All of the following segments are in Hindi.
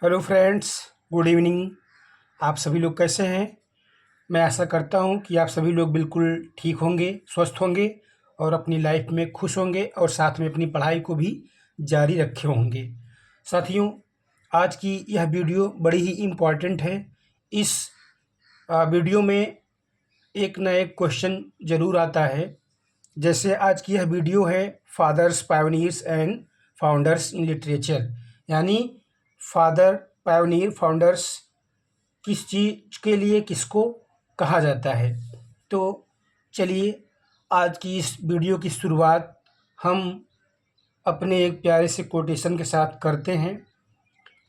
Hello friends, good evening. आप सभी लोग कैसे हैं? मैं आशा करता हूं कि आप सभी लोग बिल्कुल ठीक होंगे, स्वस्थ होंगे और अपनी लाइफ में खुश होंगे और साथ में अपनी पढ़ाई को भी जारी रखे होंगे। साथियों, आज की यह वीडियो बड़ी ही इम्पॉर्टेंट है। इस वीडियो में एक ना एक क्वेश्चन ज़रूर आता है। जैसे आज की यह वीडियो है fathers pioneers and founders in literature, यानी फादर पायोनियर फाउंडर्स किस चीज़ के लिए किसको कहा जाता है। तो चलिए, आज की इस वीडियो की शुरुआत हम अपने एक प्यारे से कोटेशन के साथ करते हैं।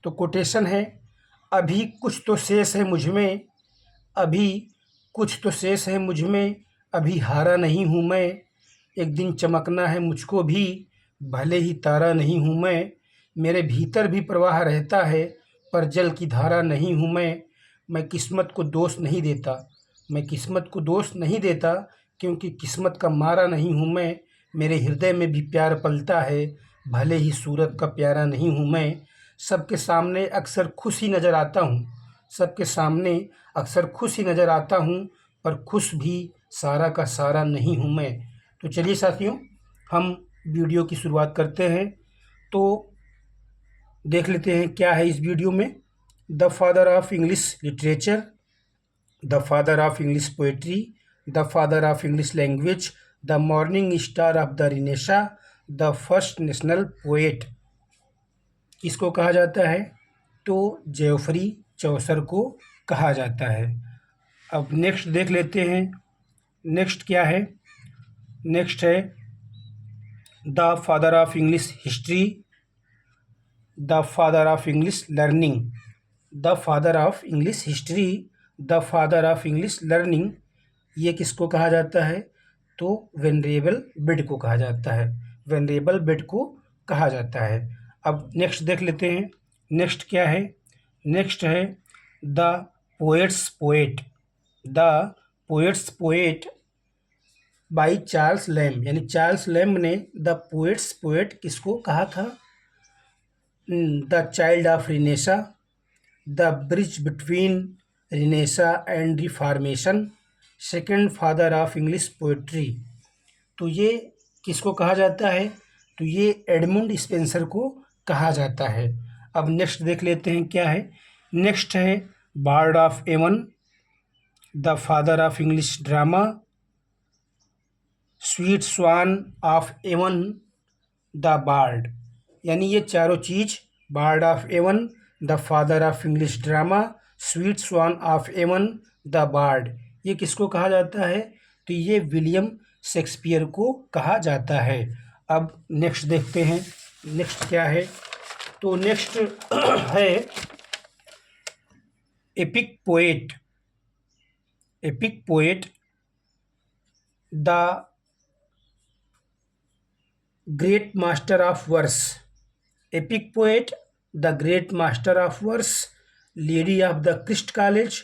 तो कोटेशन है, अभी कुछ तो शेष है मुझ में, अभी कुछ तो शेष है मुझ में, अभी हारा नहीं हूँ मैं, एक दिन चमकना है मुझको भी, भले ही तारा नहीं हूँ मैं, मेरे भीतर भी प्रवाह रहता है, पर जल की धारा नहीं हूँ मैं किस्मत को दोष नहीं देता, मैं किस्मत को दोष नहीं देता, क्योंकि किस्मत का मारा नहीं हूँ मैं, मेरे हृदय में भी प्यार पलता है, भले ही सूरत का प्यारा नहीं हूँ मैं, सबके सामने अक्सर खुश ही नज़र आता हूँ, सबके सामने अक्सर खुश ही नज़र आता हूँ, पर खुश भी सारा का सारा नहीं हूँ मैं। तो चलिए साथियों, हम वीडियो की शुरुआत करते हैं। तो देख लेते हैं क्या है इस वीडियो में। The father of English literature, the father of English poetry, the father of English language, the morning star of the renaissance, the first national poet किसको कहा जाता है? तो जेओफ्री चौसर को कहा जाता है। अब नेक्स्ट देख लेते हैं, नेक्स्ट क्या है। नेक्स्ट है the father of English history, the father of English learning, the father of English history, the father of English learning, ये किसको कहा जाता है? तो वेनरेबल बेड को कहा जाता है, वेनरेबल बेड को कहा जाता है। अब नेक्स्ट देख लेते हैं, नेक्स्ट क्या है। नेक्स्ट है the poet's poet, the poet's poet by Charles Lamb, यानी चार्ल्स लैम्ब ने द पोएट्स पोएट किसको कहा था? The child of renaissance, the bridge between renaissance and reformation, second father of English poetry. तो ये किसको कहा जाता है? तो ये एडमंड स्पेंसर को कहा जाता है। अब नेक्स्ट देख लेते हैं क्या है। नेक्स्ट है bard of Avon, the father of English drama, sweet swan of Avon, the bard, यानी ये चारों चीज़, bard of Avon, the father of English drama, sweet swan of Avon, the bard, ये किसको कहा जाता है? तो ये विलियम शेक्सपियर को कहा जाता है। अब नेक्स्ट देखते हैं, नेक्स्ट क्या है। तो नेक्स्ट है epic poet, epic poet the great master of verse, epic poet the great master of verse, lady of the Christ College,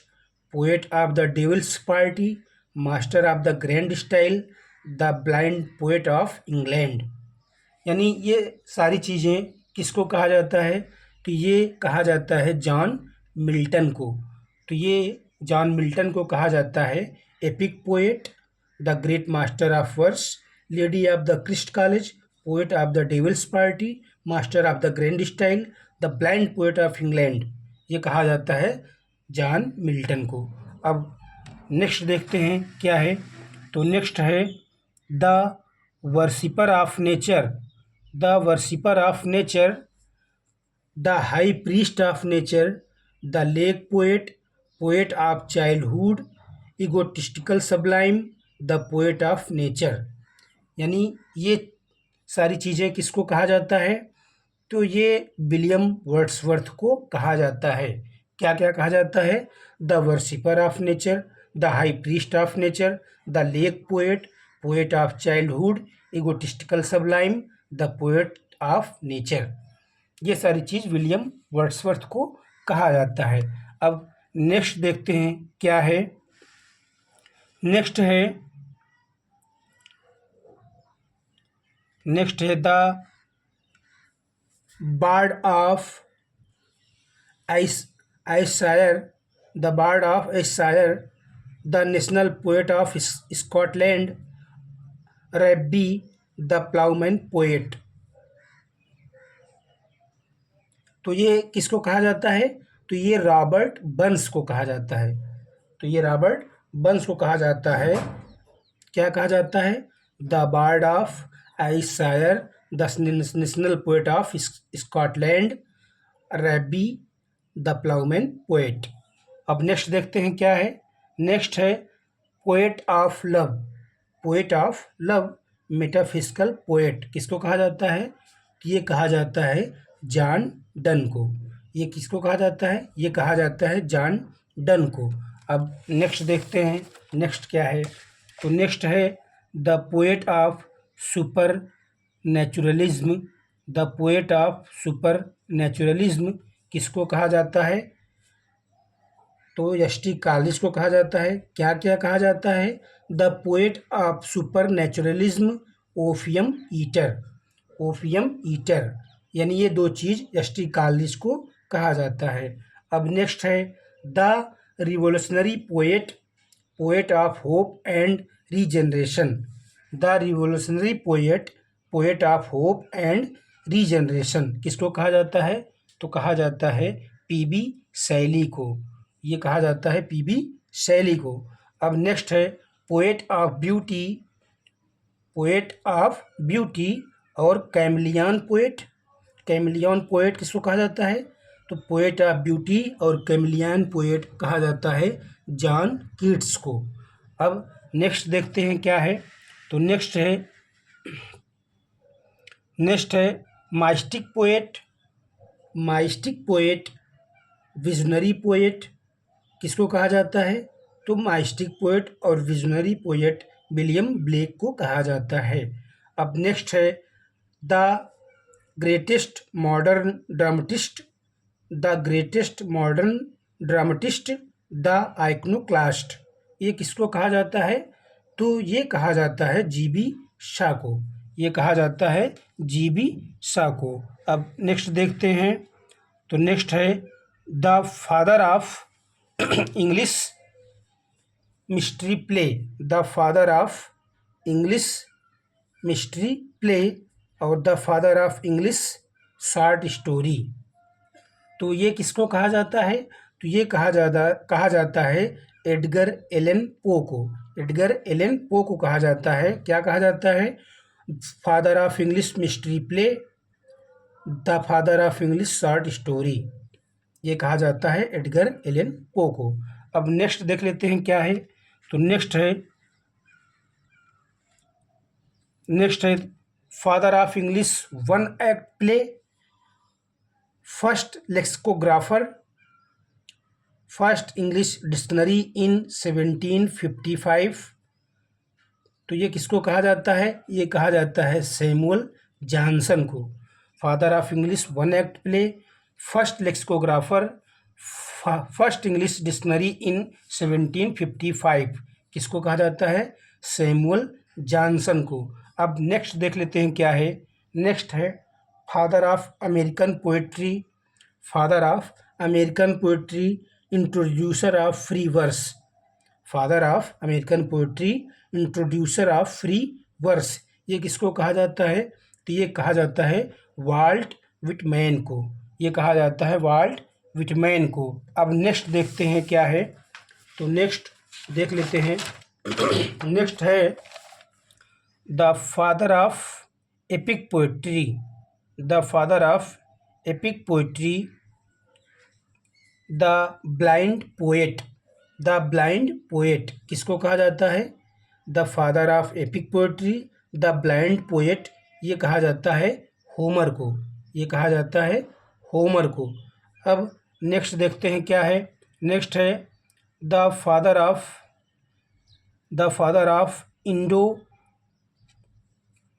poet of the devil's party, master of the grand style, the blind poet of England, यानी ये सारी चीज़ें किसको कहा जाता है? तो ये कहा जाता है जॉन मिल्टन को। तो ये जॉन मिल्टन को कहा जाता है epic poet, the great master of verse, lady of the Christ College, poet of the devil's party, master of the grand style, the blind poet of England, ये कहा जाता है जॉन मिल्टन को। अब नेक्स्ट देखते हैं क्या है। तो नेक्स्ट है the worshipper of nature, the worshipper of nature, the high priest of nature, the lake poet, poet of childhood, egotistical Sublime, the poet of nature, यानी ये सारी चीज़ें किसको कहा जाता है? तो ये विलियम वर्ड्सवर्थ को कहा जाता है। क्या क्या कहा जाता है? The worshipper of nature, the high priest of nature, the lake poet, poet of childhood, egotistical Sublime, the poet of nature, ये सारी चीज़ विलियम वर्ड्सवर्थ को कहा जाता है। अब नेक्स्ट देखते हैं क्या है। नेक्स्ट है the bard of Ayrshire, the bard of Ayrshire, the national poet of Scotland, Rabbie the ploughman poet. तो ये किसको कहा जाता है? तो ये रॉबर्ट बर्न्स को कहा जाता है। तो ये रॉबर्ट बर्न्स को कहा जाता है। क्या कहा जाता है? The bard of Ayrshire, the national poet of Scotland, Rabbie the ploughman poet. अब नेक्स्ट देखते हैं क्या है। नेक्स्ट है poet of love. Poet of love, metaphysical poet किसको कहा जाता है? ये कहा जाता है जॉन डन को। ये किसको कहा जाता है? ये कहा जाता है जॉन डन को। अब नेक्स्ट देखते हैं, नेक्स्ट क्या है। तो नेक्स्ट है the poet of super naturalism. The poet of super naturalism किसको कहा जाता है? तो एस.टी. कॉलिंस को कहा जाता है। क्या क्या कहा जाता है? The poet of super naturalism, opium eater. Opium eater, यानी ये दो चीज़ एस.टी. कॉलिंस को कहा जाता है। अब नेक्स्ट है the revolutionary poet, poet of hope and regeneration. The revolutionary poet, poet of hope and regeneration किसको कहा जाता है? तो कहा जाता है पी.बी. शैली को। ये कहा जाता है पी.बी. शैली को। अब नेक्स्ट है poet of beauty, poet of beauty और कैमलियन पोएट। कैमलियन पोएट किसको कहा जाता है? तो पोएट ऑफ ब्यूटी और कैमलियन पोएट कहा जाता है जॉन कीट्स को। अब नेक्स्ट देखते हैं क्या है। तो नेक्स्ट है mystic poet. Mystic poet, visionary poet किसको कहा जाता है? तो माइस्टिक पोएट और विजनरी पोएट विलियम ब्लेक को कहा जाता है। अब नेक्स्ट है the greatest modern dramatist. The greatest modern dramatist, the iconoclast. ये किसको कहा जाता है? तो ये कहा जाता है जी.बी. शाह को। ये कहा जाता है जी.बी. शाह को। अब नेक्स्ट देखते हैं। तो नेक्स्ट है the father of English mystery play. The father of English mystery play और the father of English short story. तो ये किसको कहा जाता है? तो ये कहा जाता है एडगर एलन पो को। एडगर एलन पो को कहा जाता है। क्या कहा जाता है? Father of English mystery play, the father of English short story. ये कहा जाता है एडगर एलन पो को। अब नेक्स्ट देख लेते हैं क्या है। तो नेक्स्ट है father of English one act play, first lexicographer, first English dictionary इन 1755। तो ये किसको कहा जाता है? ये कहा जाता है सैमुअल जॉनसन को। Father of English one act play, first lexicographer, first English dictionary इन 1755 किसको कहा जाता है? सैमुअल जॉनसन को। अब नेक्स्ट देख लेते हैं क्या है। नेक्स्ट है father of American poetry. Father of American poetry, introducer of free verse. Father of American poetry, introducer of free verse. ये किसको कहा जाता है? तो ये कहा जाता है वाल्ट विटमैन को। ये कहा जाता है वाल्ट विटमैन को। अब नेक्स्ट देखते हैं क्या है। तो नेक्स्ट देख लेते हैं। नेक्स्ट है the father of epic poetry. The father of epic poetry, the blind poet. The blind poet किसको कहा जाता है? The father of epic poetry, the blind poet, ये कहा जाता है होमर को। ये कहा जाता है होमर को। अब नेक्स्ट देखते हैं क्या है। नेक्स्ट है the father of Indo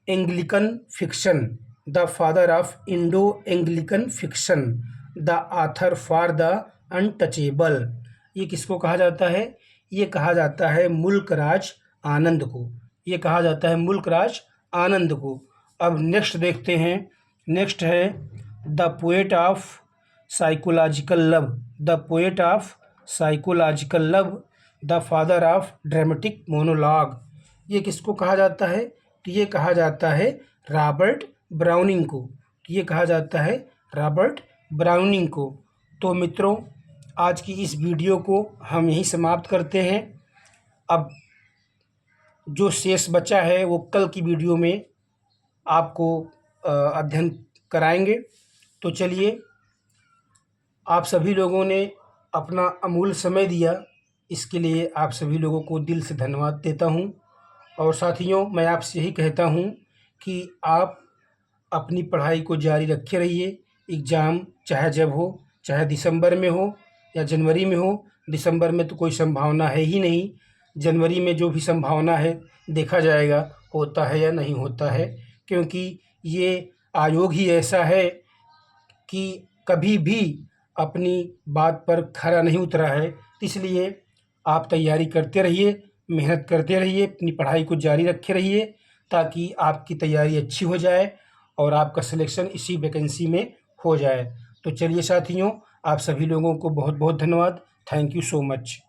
Anglican fiction. The father of Indo Anglican fiction, the author for the untouchable. ये किसको कहा जाता है? ये कहा जाता है मुल्क राज आनंद को। ये कहा जाता है मुल्क राज आनंद को। अब नेक्स्ट देखते हैं। नेक्स्ट है the poet of psychological love, the poet of psychological love, the father of dramatic monologue. ये किसको कहा जाता है? तो ये कहा जाता है रॉबर्ट ब्राउनिंग को। ये कहा जाता है रॉबर्ट ब्राउनिंग को। तो मित्रों, आज की इस वीडियो को हम यहीं समाप्त करते हैं। अब जो शेष बचा है वो कल की वीडियो में आपको अध्ययन कराएंगे। तो चलिए, आप सभी लोगों ने अपना अमूल्य समय दिया, इसके लिए आप सभी लोगों को दिल से धन्यवाद देता हूं। और साथियों, मैं आपसे यही कहता हूं कि आप अपनी पढ़ाई को जारी रखे रहिए। एग्ज़ाम चाहे जब हो, चाहे दिसंबर में हो या जनवरी में हो। दिसंबर में तो कोई संभावना है ही नहीं। जनवरी में जो भी संभावना है देखा जाएगा होता है या नहीं होता है, क्योंकि ये आयोग ही ऐसा है कि कभी भी अपनी बात पर खरा नहीं उतरा है। इसलिए आप तैयारी करते रहिए, मेहनत करते रहिए, अपनी पढ़ाई को जारी रखे रहिए, ताकि आपकी तैयारी अच्छी हो जाए और आपका सिलेक्शन इसी वैकेंसी में हो जाए। तो चलिए साथियों, आप सभी लोगों को बहुत बहुत धन्यवाद। Thank you so much.